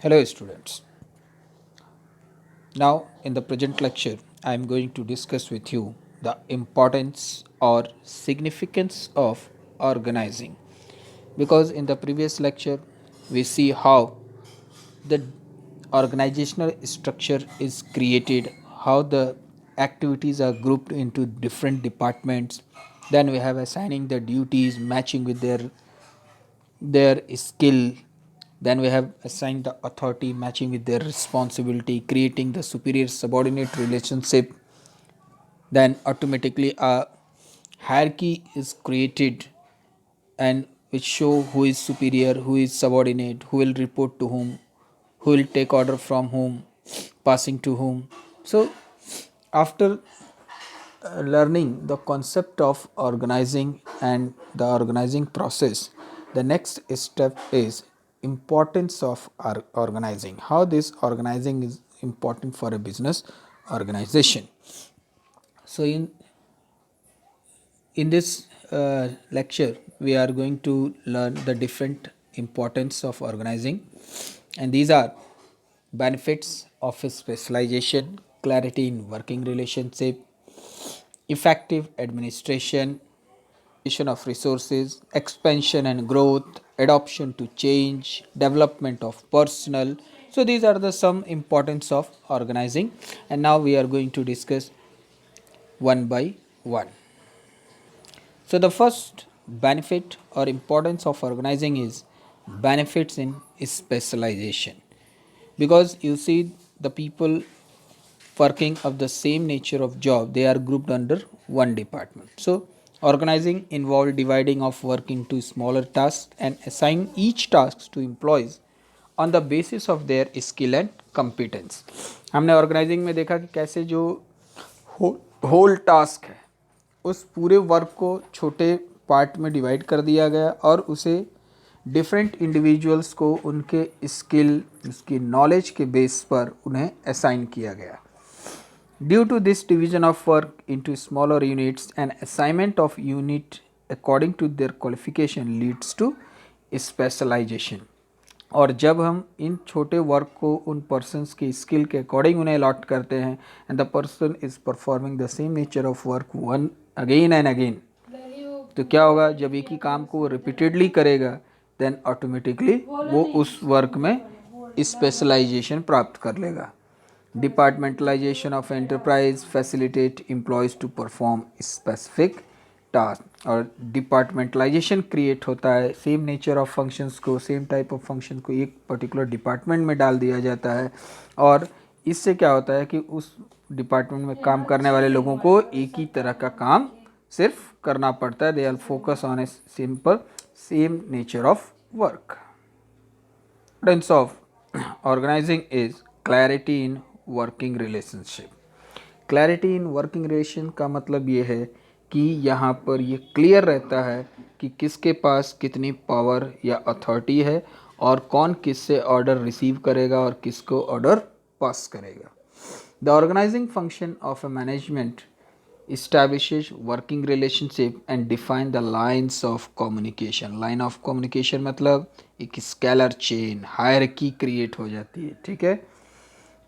Hello students. Now in the present lecture I am going to discuss with you the importance or significance of organizing, because in the previous lecture we see how the organizational structure is created, how the activities are grouped into different departments, then we have assigning the duties matching with their skill, then we have assigned the authority matching with their responsibility, creating the superior subordinate relationship, then automatically a hierarchy is created and which show who is superior, who is subordinate, who will report to whom, who will take order from whom, passing to whom. So after learning the concept of organizing and the organizing process, the next step is importance of organizing, how this organizing is important for a business organization. So in this lecture we are going to learn the different importance of organizing, and these are benefits of specialization, clarity in working relationship, effective administration of resources, expansion and growth, adoption to change, development of personnel. So these are the some importance of organizing, and now we are going to discuss one by one. So the first benefit or importance of organizing is benefits in specialization, because you see the people working of the same nature of job, they are grouped under one department. So organizing involve dividing of work into smaller tasks and assign each task to employees on the basis of their skill and competence. हमने organising में देखा कि कैसे जो whole task है उस पूरे work को छोटे पार्ट में डिवाइड कर दिया गया और उसे डिफरेंट इंडिविजुअल्स को उनके स्किल, उसकी नॉलेज के बेस पर उन्हें असाइन किया गया. Due to this division of work into smaller units and assignment of unit according to their qualification leads to specialization. और जब हम इन छोटे वर्क को उन पर्सनस के स्किल के अकॉर्डिंग उन्हें अलॉट करते हैं and the person is performing the same nature of work one again and again, तो क्या होगा, जब एक ही काम को रिपीटेडली करेगा देन ऑटोमेटिकली वो उस वर्क में स्पेशलाइजेशन प्राप्त कर लेगा. Departmentalisation of enterprise facilitate employees to perform specific task, और डिपार्टमेंटलाइजेशन क्रिएट होता है, सेम नेचर ऑफ फंक्शंस को, सेम टाइप ऑफ फंक्शन को एक पर्टिकुलर डिपार्टमेंट में डाल दिया जाता है, और इससे क्या होता है कि उस डिपार्टमेंट में काम करने वाले लोगों को एक ही तरह का काम सिर्फ करना पड़ता है. They are focus on a simple same nature of work. Importance of organizing is clarity in working relationship. Clarity in working relation का मतलब ये है कि यहाँ पर ये क्लियर रहता है कि किसके पास कितनी पावर या अथॉरिटी है और कौन किससे ऑर्डर रिसीव करेगा और किसको ऑर्डर पास करेगा. The organising function of a management establishes working relationship and define the lines of communication. line of communication मतलब एक स्केलर चेन हायरकी क्रिएट हो जाती है, ठीक है.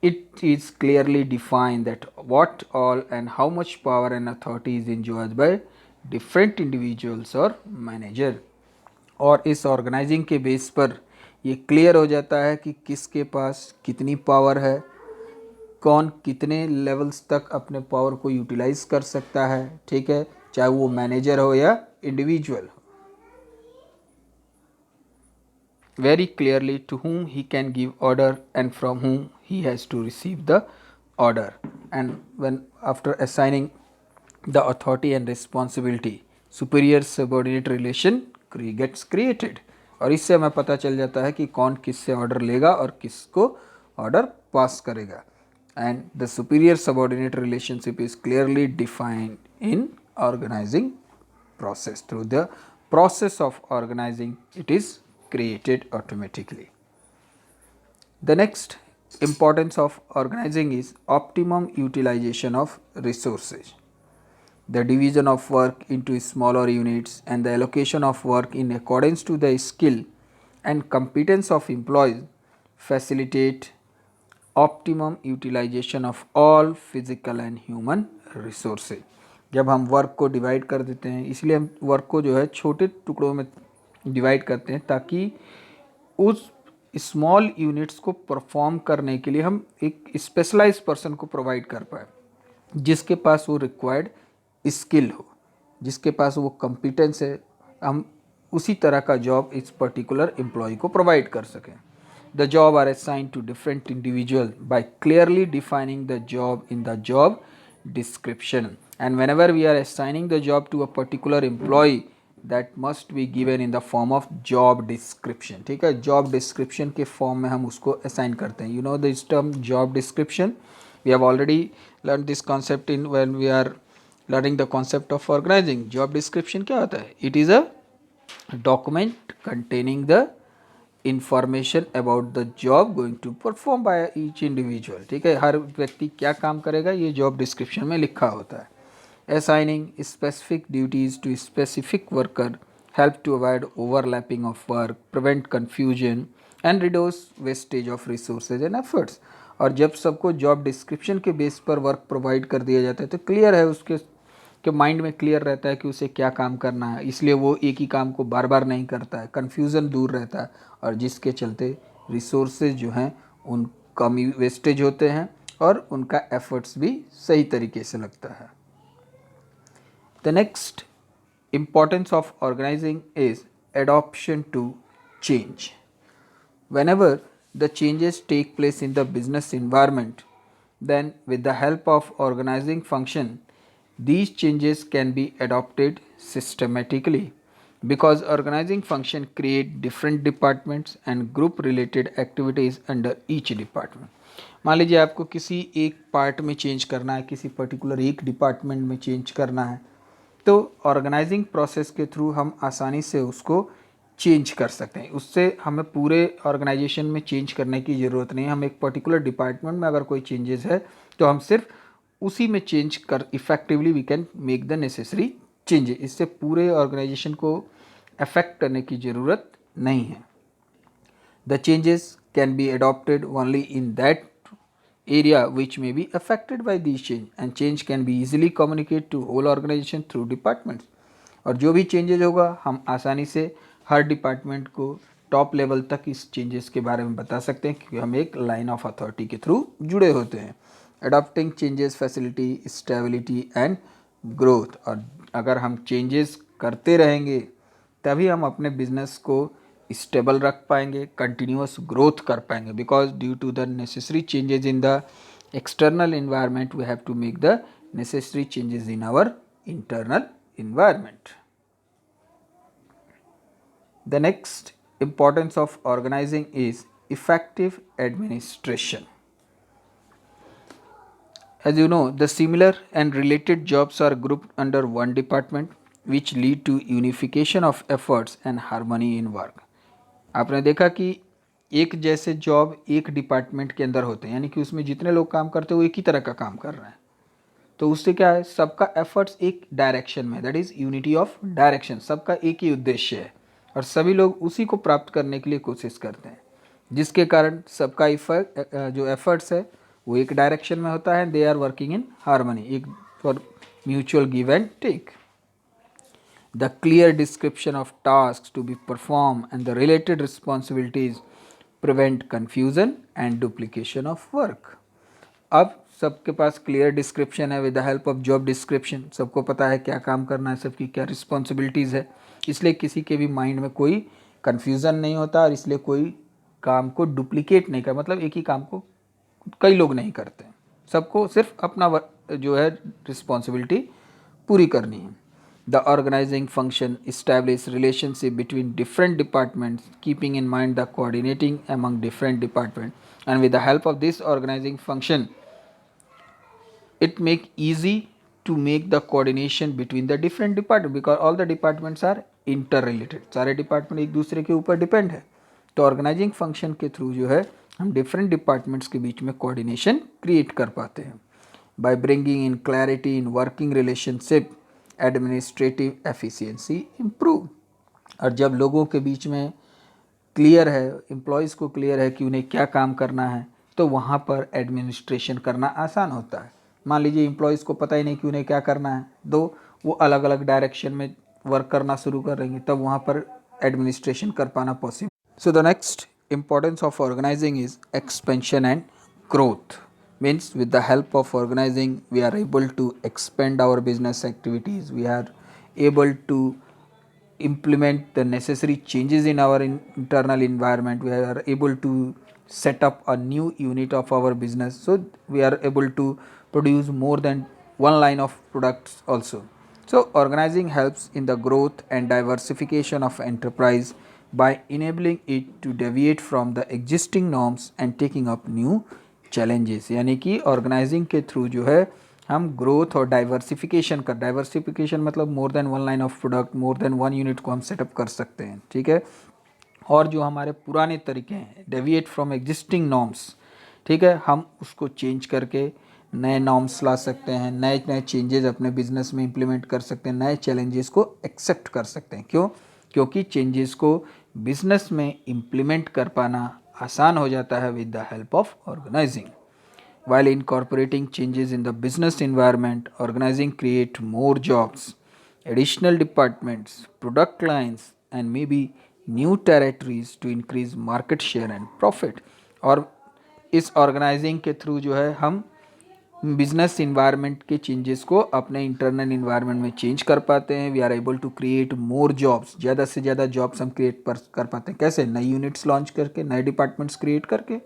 It is clearly defined that what all and how much power and authority is enjoyed by different individuals or manager. और इस organising के बेस पर ये क्लियर हो जाता है कि किसके पास कितनी पावर है, कौन कितने लेवल्स तक अपने पावर को यूटिलाइज कर सकता है, ठीक है, चाहे वो मैनेजर हो या individual. very clearly to whom he can give order and from whom he has to receive the order, and when after assigning the authority and responsibility superior subordinate relation gets created. और इससे हमें पता चल जाता है कि कौन किससे ऑर्डर लेगा और किसको ऑर्डर पास करेगा. and the superior subordinate relationship is clearly defined in organizing process. Through the process of organizing it is created automatically. The next importance of organizing is optimum utilization of resources. The division of work into smaller units and the allocation of work in accordance to the skill and competence of employees facilitate optimum utilization of all physical and human resources। जब हम work को divide कर देते हैं, इसलिए हम work को जो है छोटे टुकड़ों में डिवाइड करते हैं ताकि उस स्मॉल यूनिट्स को परफॉर्म करने के लिए हम एक स्पेशलाइज पर्सन को प्रोवाइड कर पाए, जिसके पास वो रिक्वायर्ड स्किल हो, जिसके पास वो कॉम्पिटेंस है, हम उसी तरह का जॉब इस पर्टिकुलर एम्प्लॉय को प्रोवाइड कर सकें। The job are assigned to different individual by clearly defining the job in the job description, and whenever we are assigning the job to a particular employee, that must be given in the form of job description। ठीक है, job description के form में हम उसको assign करते हैं। You know this term job description, we have already learned this concept in when we are learning the concept of organizing। job description क्या होता है? It is a document containing the information about the job going to perform by each individual. ठीक है, हर व्यक्ति क्या काम करेगा ये जॉब डिस्क्रिप्शन में लिखा होता है। Assigning specific duties to specific worker help to avoid overlapping of work, prevent confusion and reduce wastage of resources and efforts. और जब सबको जॉब डिस्क्रिप्शन के बेस पर वर्क प्रोवाइड कर दिया जाता है तो क्लियर है, उसके के माइंड में क्लियर रहता है कि उसे क्या काम करना है, इसलिए वो एक ही काम को बार बार नहीं करता है, कन्फ्यूज़न दूर रहता है, और जिसके चलते रिसोर्सेज जो हैं उन कम वेस्टेज होते हैं और उनका एफर्ट्स भी सही तरीके से लगता है। The next importance of organising is adoption to change. Whenever the changes take place in the business environment, then with the help of organizing function, these changes can be adopted systematically, because organizing function create different departments and group related activities under each department। मान लीजिए आपको किसी एक part में change करना है, किसी particular एक डिपार्टमेंट में चेंज करना है, तो ऑर्गेनाइजिंग प्रोसेस के थ्रू हम आसानी से उसको चेंज कर सकते हैं। उससे हमें पूरे ऑर्गेनाइजेशन में चेंज करने की ज़रूरत नहीं है। हम एक पर्टिकुलर डिपार्टमेंट में अगर कोई चेंजेस है तो हम सिर्फ उसी में चेंज कर effectively we can make the necessary changes. इससे पूरे ऑर्गेनाइजेशन को अफेक्ट करने की ज़रूरत नहीं है। The changes can be adopted only in that area which may be affected by these change, and change can be easily communicated to whole organization through departments। और जो भी चेंजेज होगा हम आसानी से हर डिपार्टमेंट को टॉप लेवल तक इस चेंजेस के बारे में बता सकते हैं, क्योंकि हम एक लाइन ऑफ अथॉरिटी के थ्रू जुड़े होते हैं। Adopting changes facility stability and growth. और अगर हम चेंजेस करते रहेंगे तभी हम अपने बिजनेस को स्टेबल रख पाएंगे, कंटिन्यूअस ग्रोथ कर पाएंगे, because due to the necessary changes in the external environment we have to make the necessary changes in our internal environment. The next importance of organizing is effective administration। As you know, the similar and related jobs are grouped under one department, which lead to unification of efforts and harmony in work। आपने देखा कि एक जैसे job एक department के अंदर होते हैं, यानी कि उसमें जितने लोग काम करते हैं वो एक ही तरह का काम कर रहे हैं, तो उससे क्या है, सबका एफर्ट्स एक डायरेक्शन में, that is unity of direction, सबका एक ही उद्देश्य है और सभी लोग उसी को प्राप्त करने के लिए कोशिश करते हैं, जिसके कारण सबका जो एफर्ट्स है वो एक डायरेक्शन में होता है। They are working in harmony, एक for mutual give and take. The clear description of tasks to be performed and the related responsibilities prevent confusion and duplication of work। अब सबके पास क्लियर डिस्क्रिप्शन है with the help of job description, सबको पता है क्या काम करना है, सबकी क्या रिस्पॉन्सिबिलिटीज़ है, इसलिए किसी के भी माइंड में कोई कन्फ्यूज़न नहीं होता और इसलिए कोई काम को डुप्लीकेट नहीं कर, मतलब एक ही काम को कई लोग नहीं करते, सबको सिर्फ अपना जो है रिस्पॉन्सिबिलिटी पूरी करनी है। The organizing function establish relationship between different departments, keeping in mind the coordinating among different departments, and with the help of this organizing function, it make easy to make the coordination between the different departments, because all the departments are interrelated, सारे department एक दूसरे के ऊपर depend है। तो organising function के through जो है हम डिफरेंट डिपार्टमेंट्स के बीच में कोऑर्डिनेशन क्रिएट कर पाते हैं। By bringing in clarity in working relationship administrative efficiency improve. और जब लोगों के बीच में क्लियर है, एम्प्लॉयज़ को क्लियर है कि उन्हें क्या काम करना है, तो वहाँ पर एडमिनिस्ट्रेशन करना आसान होता है। मान लीजिए एम्प्लॉयज़ को पता ही नहीं कि उन्हें क्या करना है, तो वो अलग अलग डायरेक्शन में वर्क करना शुरू करेंगे, तब वहाँ पर एडमिनिस्ट्रेशन कर पाना possible. So the next importance of organizing is expansion and growth. Means with the help of organizing, we are able to expand our business activities. We are able to implement the necessary changes in our internal environment. We are able to set up a new unit of our business. So we are able to produce more than one line of products also. So organizing helps in the growth and diversification of enterprise by enabling it to deviate from the existing norms and taking up new challenges. यानी कि organising के through जो है हम growth और diversification मतलब more than one line of product, more than one unit को हम सेटअप कर सकते हैं, ठीक है। और जो हमारे पुराने तरीके हैं, डेविएट फ्रॉम एग्जिस्टिंग नॉर्म्स, ठीक है, हम उसको चेंज करके नए नॉर्म्स ला सकते हैं, नए नए चेंजेस अपने बिजनेस में इम्प्लीमेंट कर सकते हैं, नए चैलेंजेस को एक्सेप्ट कर सकते हैं। क्यों? क्योंकि चेंजेस को बिजनेस में इम्प्लीमेंट कर पाना आसान हो जाता है with the help of organising. While incorporating changes in the business environment, organizing create more jobs, additional departments, product lines, and maybe new territories to increase market share and profit. और इस organising के through जो है हम business environment के changes को अपने internal environment में चेंज कर पाते हैं। We are able to create more jobs, ज़्यादा से ज़्यादा जॉब्स हम क्रिएट कर पाते हैं। कैसे? नई यूनिट्स लॉन्च करके, नए डिपार्टमेंट्स क्रिएट करके,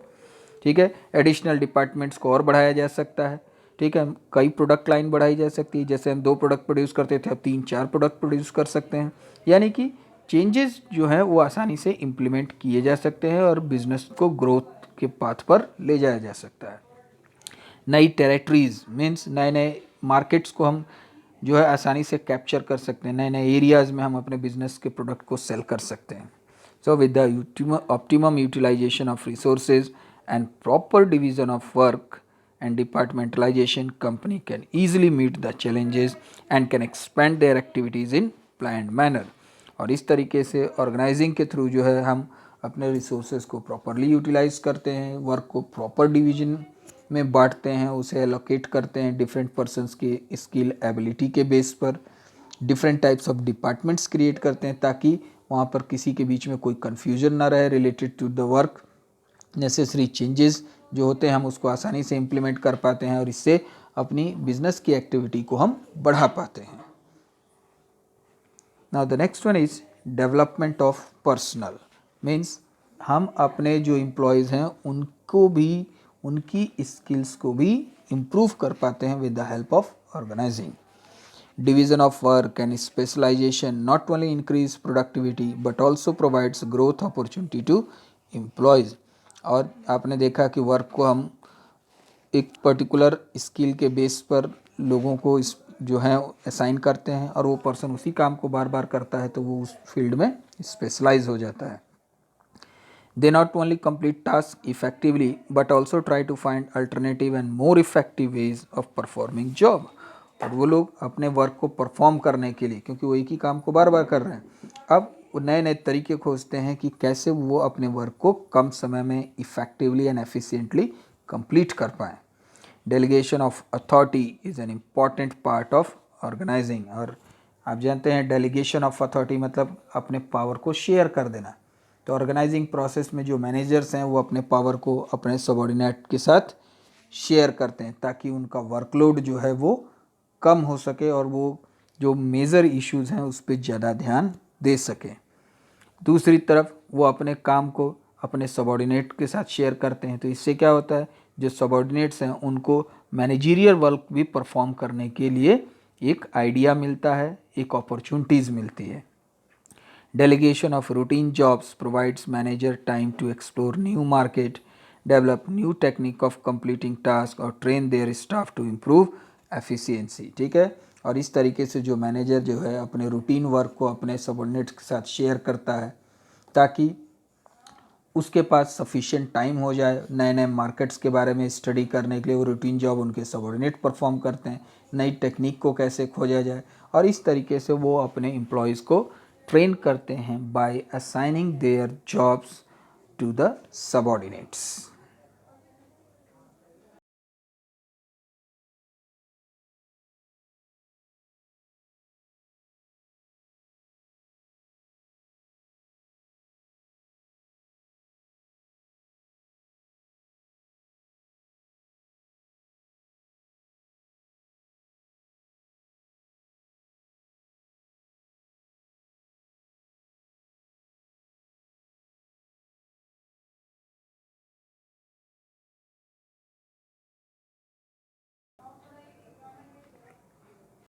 ठीक है। एडिशनल डिपार्टमेंट्स को और बढ़ाया जा सकता है, ठीक है। कई प्रोडक्ट लाइन बढ़ाई जा सकती है, जैसे हम 2 प्रोडक्ट प्रोड्यूस करते थे अब 3-4 प्रोडक्ट प्रोड्यूस कर सकते हैं। यानी कि चेंजेस जो है वो आसानी से इम्प्लीमेंट किए जा सकते हैं और बिजनेस को ग्रोथ के पाथ पर ले जाया जा सकता है। नई टेरिटरीज मीन्स नए नए मार्केट्स को हम जो है आसानी से कैप्चर कर सकते हैं, नए नए एरियाज़ में हम अपने बिजनेस के प्रोडक्ट को सेल कर सकते हैं। So with the optimum utilization of resources and proper division of work and departmentalization, company can easily meet the challenges and can expand their activities in planned manner। और इस तरीके से organising के through जो है हम अपने रिसोर्सेज को प्रॉपरली यूटिलाइज करते हैं, वर्क को प्रॉपर डिवीजन में बांटते हैं, उसे एलोकेट करते हैं डिफरेंट पर्सनस के स्किल एबिलिटी के बेस पर, different types of departments create करते हैं ताकि वहाँ पर किसी के बीच में कोई कन्फ्यूजन ना रहे related to the work. Necessary changes जो होते हैं हम उसको आसानी से इम्प्लीमेंट कर पाते हैं और इससे अपनी बिजनेस की एक्टिविटी को हम बढ़ा पाते हैं। Now the next one is development of personal. Means हम अपने जो एम्प्लॉयज़ हैं उनको भी, उनकी स्किल्स को भी इम्प्रूव कर पाते हैं with the help of organizing. Division of work and specialization not only increase productivity but also provides growth opportunity to employees. और आपने देखा कि वर्क को हम एक पर्टिकुलर स्किल के बेस पर लोगों को इस जो है असाइन करते हैं और वो पर्सन उसी काम को बार बार करता है तो वो उस फील्ड में स्पेशलाइज हो जाता है। They not only complete task effectively but also try to find alternative and more effective ways of performing job. और वो लोग अपने वर्क को परफॉर्म करने के लिए, क्योंकि वो एक ही काम को बार बार कर रहे हैं, अब वो नए नए तरीके खोजते हैं कि कैसे वो अपने वर्क को कम समय में इफ़ेक्टिवली एंड एफिशिएंटली कंप्लीट कर पाएँ। Delegation of authority is an important part of organizing. और आप जानते हैं डेलीगेशन ऑफ अथॉरिटी मतलब अपने पावर को शेयर कर देना। तो ऑर्गेनाइजिंग प्रोसेस में जो मैनेजर्स हैं वो अपने पावर को अपने सबॉर्डिनेट के साथ शेयर करते हैं ताकि उनका वर्कलोड जो है वो कम हो सके और वो जो मेजर इश्यूज़ हैं उस पर ज़्यादा ध्यान दे सकें। दूसरी तरफ वो अपने काम को अपने सबॉर्डिनेट के साथ शेयर करते हैं, तो इससे क्या होता है, जो सबॉर्डिनेट्स हैं उनको मैनेजरियल वर्क भी परफॉर्म करने के लिए एक आइडिया मिलता है, एक अपॉर्चुनिटीज़ मिलती है। Delegation of routine jobs provides manager time to explore new market, develop new technique of completing task और train their staff to improve efficiency. ठीक है। और इस तरीके से जो मैनेजर जो है अपने रूटीन वर्क को अपने सबॉर्डिनेट्स के साथ शेयर करता है ताकि उसके पास सफिशिएंट टाइम हो जाए नए नए मार्केट्स के बारे में स्टडी करने के लिए। वो रूटीन जॉब उनके सबॉर्डिनेट परफॉर्म करते हैं, नई टेक्निक को कैसे खोजा जाए, और इस तरीके से वो अपने एम्प्लॉयज़ को ट्रेन करते हैं by assigning their jobs to the subordinates.